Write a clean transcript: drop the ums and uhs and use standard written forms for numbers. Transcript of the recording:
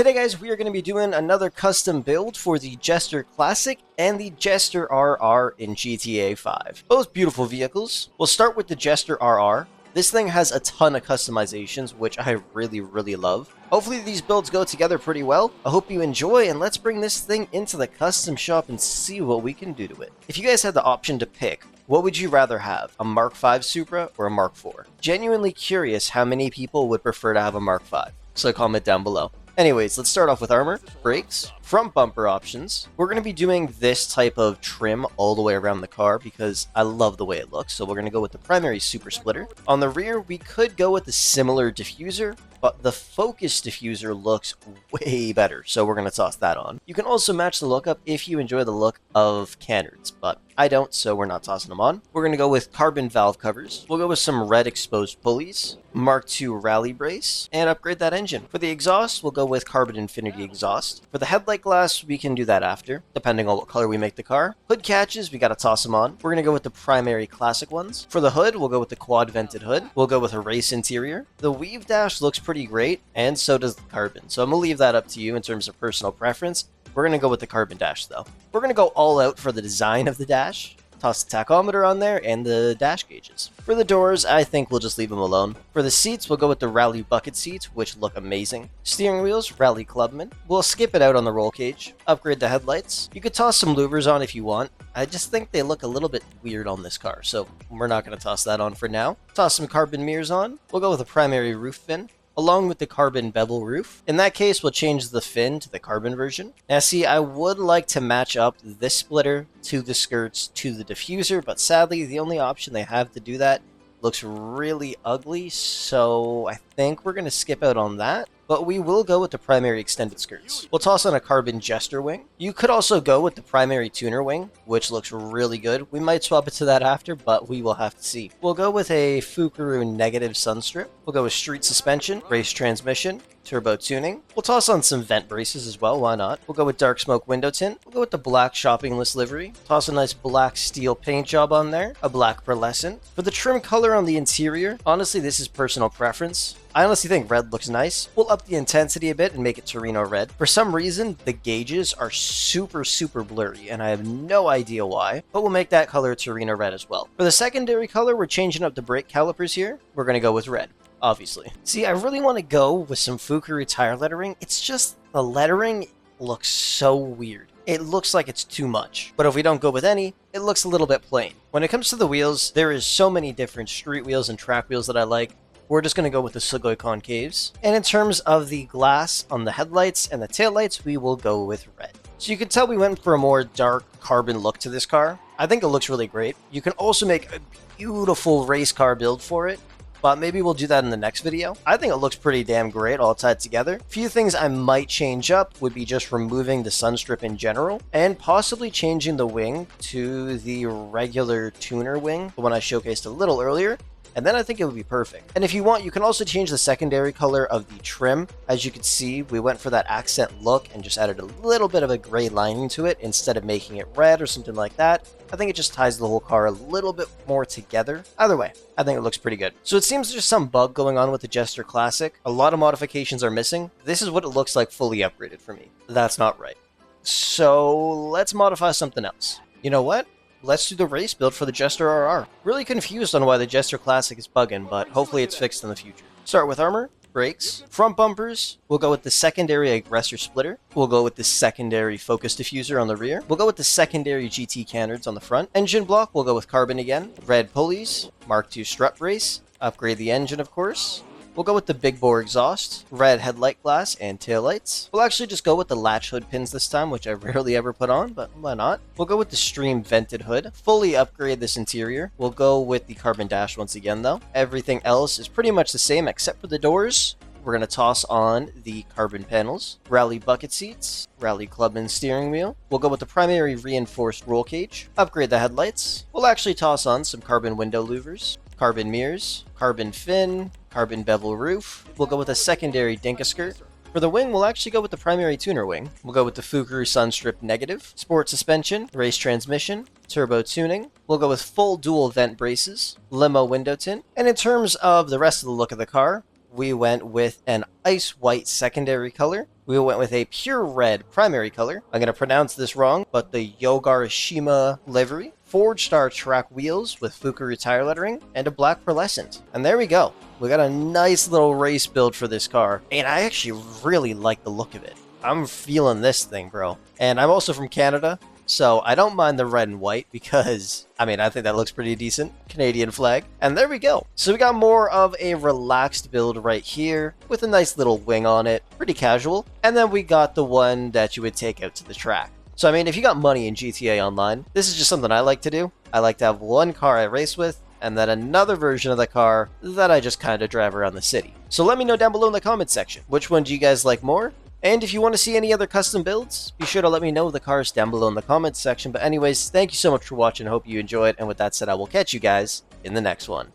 Today guys, we are going to be doing another custom build for the Jester Classic and the Jester RR in GTA 5. Both beautiful vehicles. We'll start with the Jester RR. This thing has a ton of customizations, which I really love. Hopefully these builds go together pretty well. I hope you enjoy, and let's bring this thing into the custom shop and see what we can do to it. If you guys had the option to pick, what would you rather have, a Mark V Supra or a Mark IV? Genuinely curious how many people would prefer to have a Mark V, so comment down below. Anyways, let's start off with armor, brakes, front bumper options. We're going to be doing this type of trim all the way around the car because I love the way it looks, so we're going to go with the primary super splitter. On the rear, we could go with a similar diffuser, but the Focus diffuser looks way better, so we're going to toss that on. You can also match the look up if you enjoy the look of canards, but I don't, so we're not tossing them on. We're going to go with carbon valve covers. We'll go with some red exposed pulleys, Mark II rally brace, and upgrade that engine. For the exhaust, we'll go with carbon infinity exhaust. For the headlight glass, we can do that after, depending on what color we make the car. Hood catches, we got to toss them on. We're going to go with the primary classic ones. For the hood, we'll go with the quad vented hood. We'll go with a race interior. The weave dash looks pretty great, and so does the carbon. So I'm going to leave that up to you in terms of personal preference. We're going to go with the carbon dash though. We're going to go all out for the design of the dash. Toss the tachometer on there and the dash gauges. For the doors, I think we'll just leave them alone. For the seats, we'll go with the Rally bucket seats, which look amazing. Steering wheels, Rally Clubman. We'll skip it out on the roll cage. Upgrade the headlights. You could toss some louvers on if you want. I just think they look a little bit weird on this car, so we're not going to toss that on for now. Toss some carbon mirrors on. We'll go with a primary roof fin, along with the carbon bevel roof. In that case, we'll change the fin to the carbon version. Now see, I would like to match up this splitter to the skirts to the diffuser, but sadly, the only option they have to do that looks really ugly, so I think we're going to skip out on that. But we will go with the primary extended skirts. We'll toss on a carbon Jester wing. You could also go with the primary tuner wing, which looks really good. We might swap it to that after, but we will have to see. We'll go with a Fukaru negative sunstrip. We'll go with street suspension, race transmission, turbo tuning. We'll toss on some vent braces as well, why not? We'll go with dark smoke window tint. We'll go with the black shopping list livery. Toss a nice black steel paint job on there, a black pearlescent. For the trim color on the interior, honestly, this is personal preference. I honestly think red looks nice. We'll up the intensity a bit and make it Torino red. For some reason, the gauges are super blurry, and I have no idea why, but we'll make that color Torino red as well. For the secondary color, we're changing up the brake calipers here. We're going to go with red, obviously. See, I really want to go with some Fukaru tire lettering. It's just the lettering looks so weird. It looks like it's too much. But if we don't go with any, it looks a little bit plain. When it comes to the wheels, there is so many different street wheels and track wheels that I like. We're just going to go with the Sugoi concaves. And in terms of the glass on the headlights and the taillights, we will go with red. So you can tell we went for a more dark carbon look to this car. I think it looks really great. You can also make a beautiful race car build for it, but maybe we'll do that in the next video. I think it looks pretty damn great all tied together. A few things I might change up would be just removing the sunstrip in general and possibly changing the wing to the regular tuner wing, the one I showcased a little earlier. And then I think it would be perfect. And if you want, you can also change the secondary color of the trim. As you can see, we went for that accent look and just added a little bit of a gray lining to it instead of making it red or something like that. I think it just ties the whole car a little bit more together. Either way, I think it looks pretty good. So it seems there's some bug going on with the Jester Classic. A lot of modifications are missing. This is what it looks like fully upgraded for me. That's not right. So let's modify something else. You know what? Let's do the race build for the Jester RR. Really confused on why the Jester Classic is bugging, but hopefully it's fixed in the future. Start with armor, brakes, front bumpers. We'll go with the secondary aggressor splitter. We'll go with the secondary focus diffuser on the rear. We'll go with the secondary GT canards on the front. Engine block, we'll go with carbon again. Red pulleys, Mark II strut brace. Upgrade the engine, of course. We'll go with the big bore exhaust, red headlight glass, and taillights. We'll actually just go with the latch hood pins this time, which I rarely ever put on, but why not? We'll go with the stream vented hood, fully upgrade this interior. We'll go with the carbon dash once again though. Everything else is pretty much the same except for the doors. We're going to toss on the carbon panels, Rally bucket seats, Rally Clubman steering wheel. We'll go with the primary reinforced roll cage, upgrade the headlights. We'll actually toss on some carbon window louvers, carbon mirrors, carbon fin, carbon bevel roof. We'll go with a secondary Dinka skirt. For the wing, we'll actually go with the primary tuner wing. We'll go with the Fukaru Sunstrip Negative, sport suspension, race transmission, turbo tuning. We'll go with full dual vent braces, limo window tint. And in terms of the rest of the look of the car, we went with an ice white secondary color. We went with a pure red primary color. I'm going to pronounce this wrong, but the Yogarishima livery. Forged Star track wheels with Fukuru tire lettering, and a black pearlescent. And there we go. We got a nice little race build for this car, and I actually really like the look of it. I'm feeling this thing, bro. And I'm also from Canada, so I don't mind the red and white because, I mean, I think that looks pretty decent. Canadian flag. And there we go. So we got more of a relaxed build right here with a nice little wing on it. Pretty casual. And then we got the one that you would take out to the track. So, I mean, if you got money in GTA Online, this is just something I like to do. I like to have one car I race with, and then another version of the car that I just kind of drive around the city. So let me know down below in the comments section, which one do you guys like more? And if you want to see any other custom builds, be sure to let me know the cars down below in the comments section. But anyways, thank you so much for watching. I hope you enjoyed. And with that said, I will catch you guys in the next one.